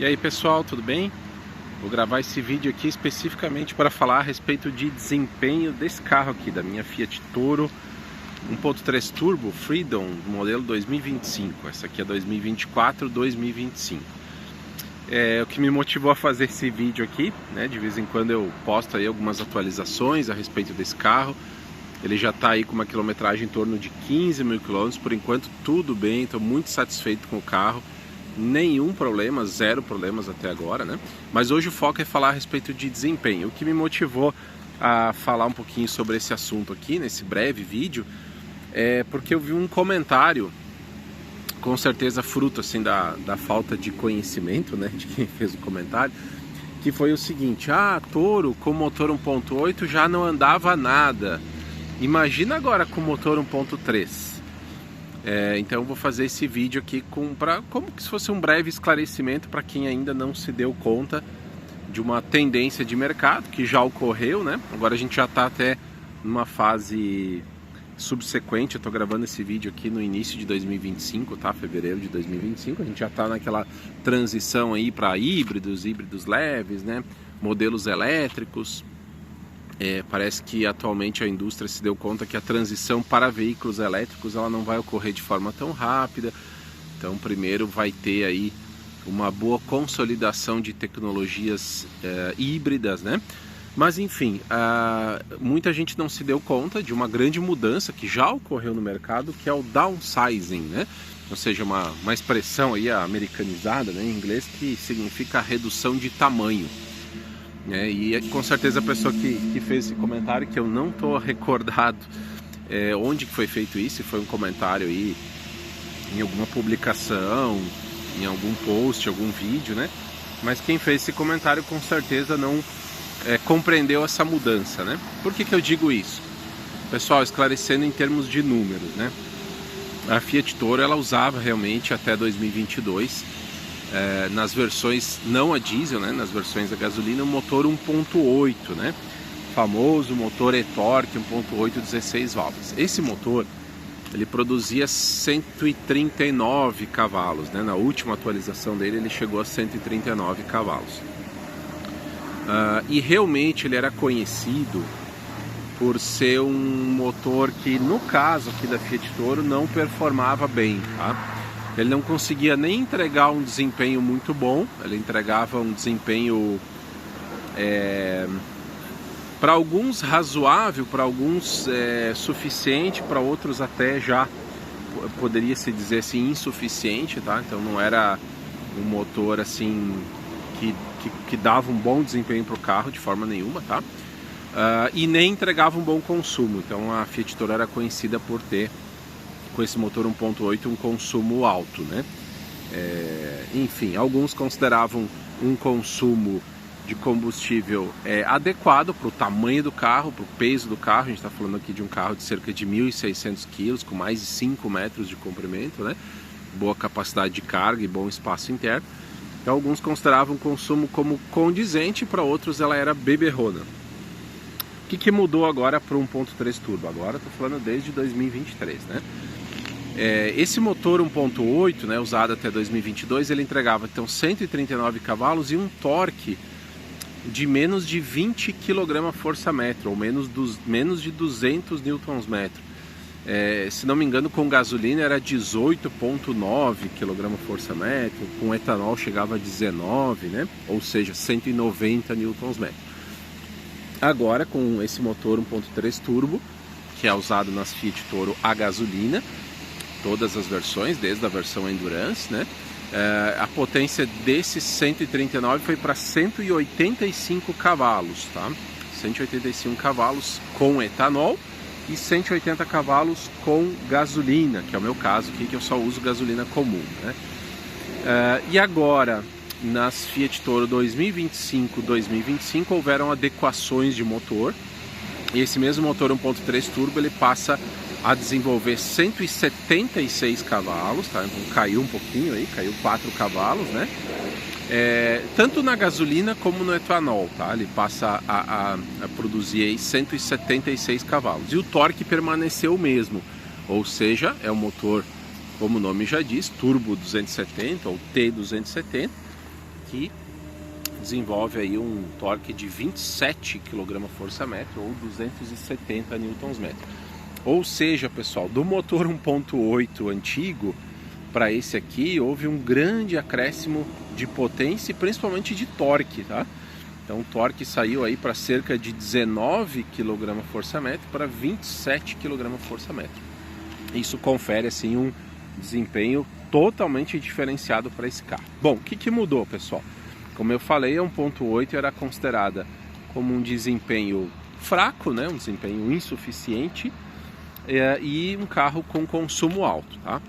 E aí pessoal, tudo bem? Vou gravar esse vídeo aqui especificamente para falar a respeito de desempenho desse carro aqui, da minha Fiat Toro 1.3 Turbo Freedom, modelo 2025. Essa aqui é 2024-2025. O que me motivou a fazer esse vídeo aqui, né? De vez em quando eu posto aí algumas atualizações a respeito desse carro. Ele já está aí com uma quilometragem em torno de 15 mil quilômetros. Por enquanto tudo bem, estou muito satisfeito com o carro. Nenhum problema, zero problemas até agora, né? Mas hoje o foco é falar a respeito de desempenho. O que me motivou a falar um pouquinho sobre esse assunto aqui, nesse breve vídeo, é porque eu vi um comentário, com certeza fruto assim da falta de conhecimento, né, de quem fez o comentário, que foi o seguinte: Toro com motor 1.8 já não andava nada, imagina agora com motor 1.3. Então eu vou fazer esse vídeo aqui como se fosse um breve esclarecimento para quem ainda não se deu conta de uma tendência de mercado que já ocorreu, né? Agora a gente já está até numa fase subsequente. Eu estou gravando esse vídeo aqui no início de 2025, tá? Fevereiro de 2025. A gente já está naquela transição aí para híbridos leves, né? Modelos elétricos. Parece que atualmente a indústria se deu conta que a transição para veículos elétricos ela não vai ocorrer de forma tão rápida. Então primeiro vai ter aí uma boa consolidação de tecnologias híbridas, né? Mas enfim, muita gente não se deu conta de uma grande mudança que já ocorreu no mercado, que é o downsizing, né? Ou seja, uma expressão aí americanizada, né, em inglês, que significa redução de tamanho. E com certeza a pessoa que fez esse comentário, que eu não estou recordado onde que foi feito isso, se foi um comentário aí em alguma publicação, em algum post, algum vídeo, né? Mas quem fez esse comentário com certeza não compreendeu essa mudança, né? Por que eu digo isso? Pessoal, esclarecendo em termos de números, né? A Fiat Toro ela usava realmente até 2022 nas versões não a diesel, né, nas versões a gasolina, o motor 1.8, né, famoso motor e-torque 1.8 16 válvulas. Esse motor ele produzia 139 cavalos, né, na última atualização dele ele chegou a 139 cavalos. E realmente ele era conhecido por ser um motor que, no caso aqui da Fiat Toro, não performava bem, tá? Ele não conseguia nem entregar um desempenho muito bom, ele entregava um desempenho para alguns razoável, para alguns suficiente, para outros até já poderia se dizer assim insuficiente, tá? Então não era um motor assim que dava um bom desempenho para o carro de forma nenhuma, tá? E nem entregava um bom consumo. Então a Fiat Toro era conhecida por ter, com esse motor 1.8, um consumo alto, né? Enfim, alguns consideravam um consumo de combustível adequado para o tamanho do carro, para o peso do carro. A gente está falando aqui de um carro de cerca de 1.600 kg, com mais de 5 metros de comprimento, né? Boa capacidade de carga e bom espaço interno. Então alguns consideravam o consumo como condizente, para outros ela era beberrona. O que mudou agora para o 1.3 Turbo? Agora estou falando desde 2023, né? Esse motor 1.8, né, usado até 2022, ele entregava então 139 cavalos e um torque de menos de 20 kgfm, ou menos de 200 Nm. Se não me engano, com gasolina era 18,9 kgfm, com etanol chegava a 19, né, ou seja, 190 Nm. Agora, com esse motor 1.3 Turbo, que é usado nas Fiat Toro a gasolina, todas as versões, desde a versão Endurance, né? A potência desses 139 foi para 185 cavalos, tá? 185 cavalos com etanol e 180 cavalos com gasolina, que é o meu caso aqui, que eu só uso gasolina comum, né? E agora, nas Fiat Toro 2025 houveram adequações de motor, e esse mesmo motor 1.3 Turbo ele passa a desenvolver 176 cavalos, tá? Então caiu um pouquinho aí, caiu 4 cavalos, né? Tanto na gasolina como no etanol, tá? Ele passa a produzir aí 176 cavalos. E o torque permaneceu o mesmo, ou seja, é um motor, como o nome já diz, turbo 270 ou T270, aqui desenvolve aí um torque de 27 kgfm ou 270 Nm. Ou seja, pessoal, do motor 1.8 antigo para esse aqui houve um grande acréscimo de potência e principalmente de torque, tá? Então o torque saiu aí para cerca de 19 kgfm para 27 kgfm. Isso confere assim um desempenho totalmente diferenciado para esse carro. Bom, o que mudou, pessoal? Como eu falei, a 1.8 era considerada como um desempenho fraco, né? Um desempenho insuficiente e um carro com consumo alto, tá?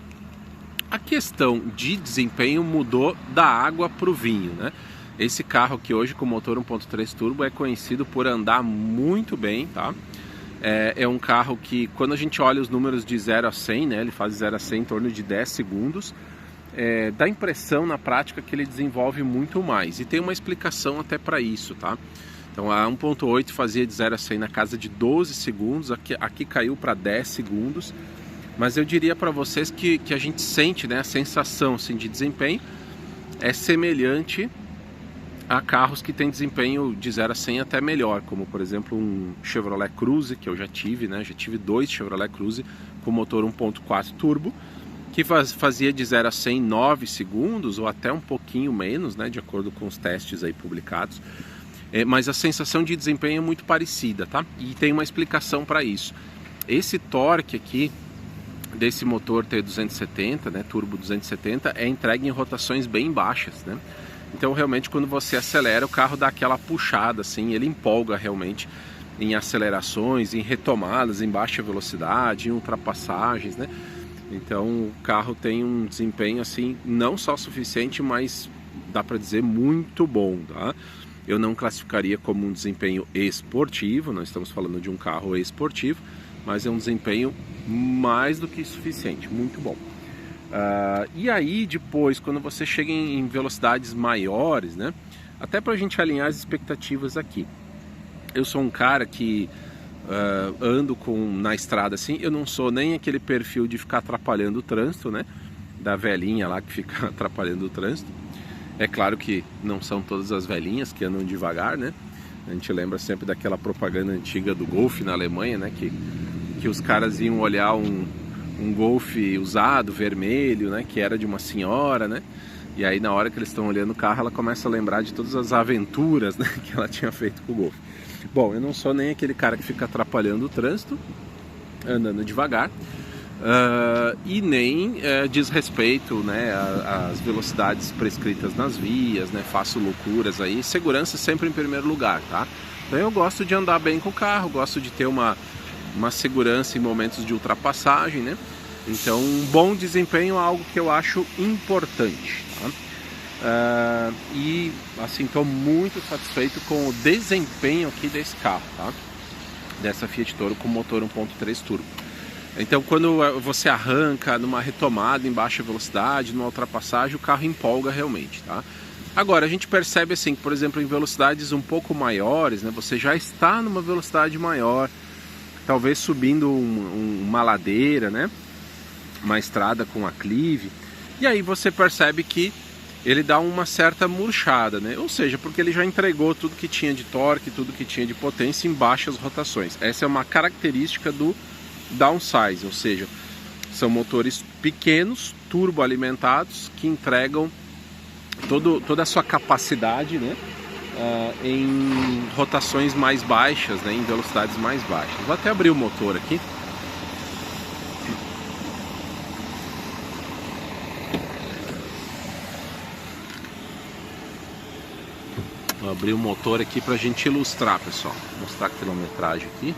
A questão de desempenho mudou da água para o vinho, né? Esse carro aqui hoje com motor 1.3 turbo é conhecido por andar muito bem, tá? É um carro que, quando a gente olha os números de 0 a 100, né? Ele faz 0 a 100 em torno de 10 segundos. Dá a impressão na prática que ele desenvolve muito mais. E tem uma explicação até para isso, tá? Então a 1.8 fazia de 0 a 100 na casa de 12 segundos, aqui caiu para 10 segundos. Mas eu diria para vocês que a gente sente, né, a sensação assim, de desempenho é semelhante a carros que tem desempenho de 0 a 100 até melhor, como por exemplo um Chevrolet Cruze, que eu já tive, né? Já tive 2 Chevrolet Cruze com motor 1.4 turbo, que fazia de 0 a 100 em 9 segundos, ou até um pouquinho menos, né? De acordo com os testes aí publicados. Mas a sensação de desempenho é muito parecida, tá? E tem uma explicação para isso. Esse torque aqui, desse motor T270, né? Turbo 270, é entregue em rotações bem baixas, né? Então realmente quando você acelera, o carro dá aquela puxada, assim, ele empolga realmente em acelerações, em retomadas, em baixa velocidade, em ultrapassagens, né? Então o carro tem um desempenho assim, não só suficiente, mas dá para dizer muito bom, tá? Eu não classificaria como um desempenho esportivo, não estamos falando de um carro esportivo, mas é um desempenho mais do que suficiente, muito bom. E aí depois, quando você chega em velocidades maiores, né? Até para a gente alinhar as expectativas aqui. Eu sou um cara que ando na estrada assim, eu não sou nem aquele perfil de ficar atrapalhando o trânsito, né? Da velhinha lá que fica atrapalhando o trânsito. É claro que não são todas as velhinhas que andam devagar, né? A gente lembra sempre daquela propaganda antiga do Golf na Alemanha, né? Que os caras iam olhar um Golf usado, vermelho, né? Que era de uma senhora, né? E aí na hora que eles estão olhando o carro, ela começa a lembrar de todas as aventuras, né, que ela tinha feito com o Golf. Bom, eu não sou nem aquele cara que fica atrapalhando o trânsito, andando devagar, e nem desrespeito, né, as velocidades prescritas nas vias, né? Faço loucuras aí. Segurança sempre em primeiro lugar, tá? Então eu gosto de andar bem com o carro, gosto de ter uma segurança em momentos de ultrapassagem, né? Então, um bom desempenho é algo que eu acho importante, tá? E assim, estou muito satisfeito com o desempenho aqui desse carro, tá? Dessa Fiat Toro com motor 1.3 turbo. Então, quando você arranca numa retomada em baixa velocidade, numa ultrapassagem, o carro empolga realmente, tá? Agora, a gente percebe assim, que, por exemplo, em velocidades um pouco maiores, né? Você já está numa velocidade maior, talvez subindo uma ladeira, né? Uma estrada com aclive, e aí você percebe que ele dá uma certa murchada, né? Ou seja, porque ele já entregou tudo que tinha de torque, tudo que tinha de potência em baixas rotações. Essa é uma característica do downsize, ou seja, são motores pequenos, turbo alimentados, que entregam toda a sua capacidade, né? Em rotações mais baixas, né? Em velocidades mais baixas. Vou até abrir o motor aqui. Vou abrir o motor aqui para a gente ilustrar, pessoal. Vou mostrar a quilometragem aqui.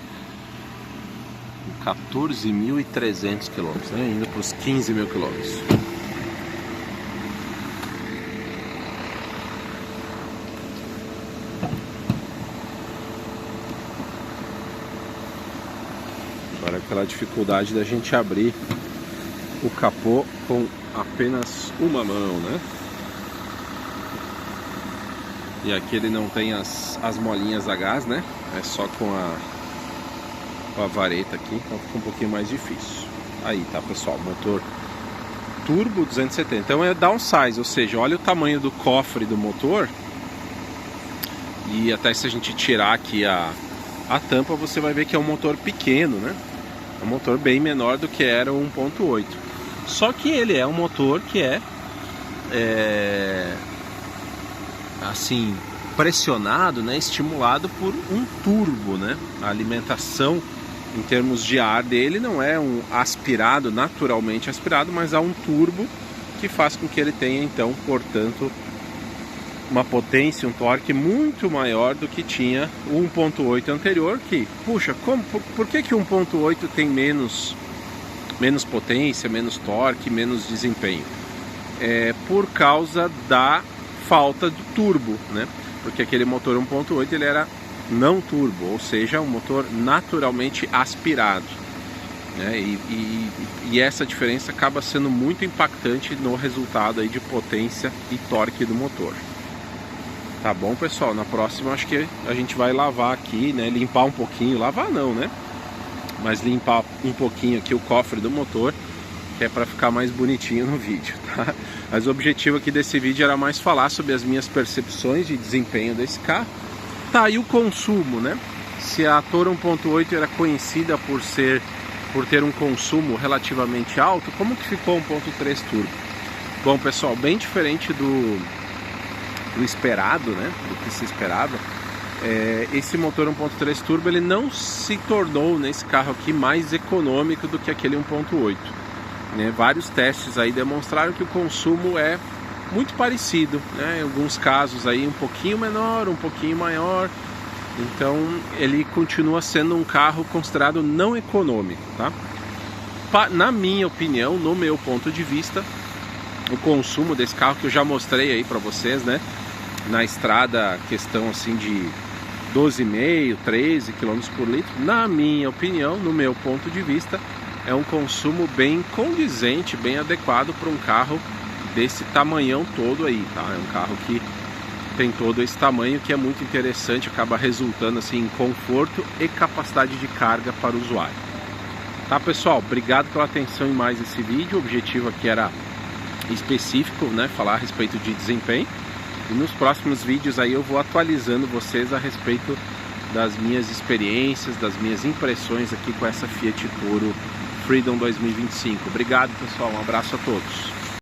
14.300 quilômetros, né? Indo para os 15.000 quilômetros. Agora aquela dificuldade da gente abrir o capô com apenas uma mão, né? E aqui ele não tem as molinhas a gás, né? É só com a vareta aqui, então fica um pouquinho mais difícil. Aí tá, pessoal, motor turbo 270. Então é downsize, ou seja, olha o tamanho do cofre do motor. E até se a gente tirar aqui a tampa, você vai ver que é um motor pequeno, né? É um motor bem menor do que era o 1.8. Só que ele é um motor que assim, pressionado, né, estimulado por um turbo, né? A alimentação em termos de ar dele não é um aspirado, naturalmente aspirado, mas há um turbo que faz com que ele tenha, então, portanto, uma potência, um torque muito maior do que tinha o 1.8 anterior, que, puxa, por que o 1.8 tem menos potência, menos torque, menos desempenho? É por causa da falta de turbo, né? Porque aquele motor 1.8 ele era não turbo, ou seja, um motor naturalmente aspirado, né? E essa diferença acaba sendo muito impactante no resultado aí de potência e torque do motor. Tá bom, pessoal? Na próxima acho que a gente vai lavar aqui, né? Limpar um pouquinho, lavar não, né? Mas limpar um pouquinho aqui o cofre do motor, que é para ficar mais bonitinho no vídeo, tá? Mas o objetivo aqui desse vídeo era mais falar sobre as minhas percepções de desempenho desse carro. Tá, e o consumo, né? Se a Toro 1.8 era conhecida por ter um consumo relativamente alto, como que ficou 1.3 turbo? Bom, pessoal, bem diferente do esperado, né? Do que se esperava. Esse motor 1.3 turbo ele não se tornou nesse carro aqui mais econômico do que aquele 1.8, né? Vários testes aí demonstraram que o consumo é muito parecido, né? Em alguns casos aí um pouquinho menor, um pouquinho maior. Então ele continua sendo um carro considerado não econômico, tá? Na minha opinião, no meu ponto de vista, o consumo desse carro que eu já mostrei aí para vocês, né? Na estrada, questão assim de 12,5, 13 km por litro, na minha opinião, no meu ponto de vista, é um consumo bem condizente, bem adequado para um carro desse tamanhão todo aí, tá? É um carro que tem todo esse tamanho, que é muito interessante, acaba resultando assim em conforto e capacidade de carga para o usuário. Tá, pessoal? Obrigado pela atenção em mais esse vídeo. O objetivo aqui era específico, né? Falar a respeito de desempenho. E nos próximos vídeos aí eu vou atualizando vocês a respeito das minhas experiências, das minhas impressões aqui com essa Fiat Toro Freedom 2025. Obrigado, pessoal. Um abraço a todos.